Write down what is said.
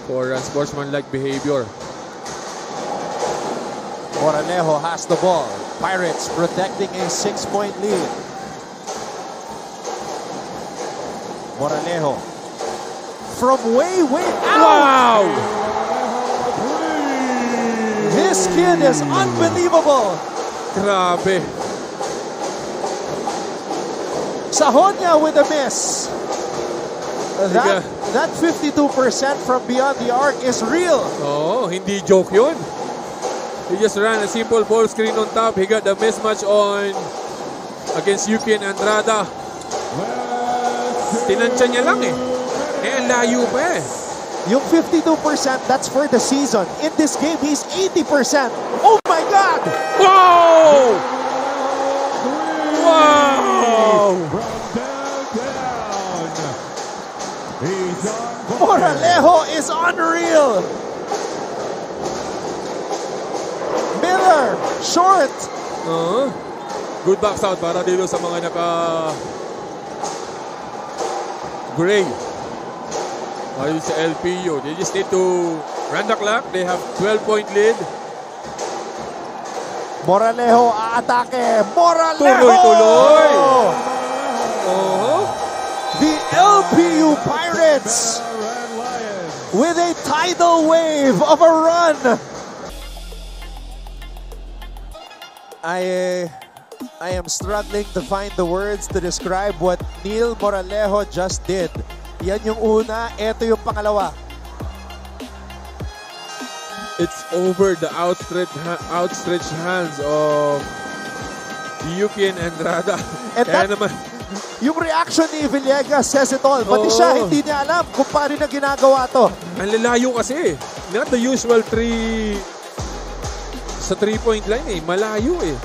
for unsportsmanlike behavior. Moralejo has the ball. Pirates protecting a 6-point lead. Moralejo from way out. Wow! This kid is unbelievable. Grabe. Sahonia with a miss. That 52% from beyond the arc is real. Oh, hindi joke yun. He just ran a simple ball screen on top. He got the mismatch on against Yuki and Andrada. Tinansya niya lang eh. Ang layo pa eh. Yung 52%, that's for the season. In this game, he's 80%. Oh my God! Wow! Wow! Moralejo is unreal. Miller, short. Good box out para dito sa mga Gray. Ayun sa LPU. They just need to run the clock. They have 12-point lead. Moralejo aatake. Moralejo! Tuloy-tuloy. The LPU Pirates with a tidal wave of a run. I am struggling to find the words to describe what Neil Moralejo just did. Yan yung una, eto yung pangalawa. It's over the outstretched hands of Yuki and Andrada. And Kaya naman, yung reaction ni Villegas says it all. Pati siya, hindi niya alam kung paano na ginagawa to. ang lalayo kasi. Not the usual sa 3-point line eh. Malayo eh.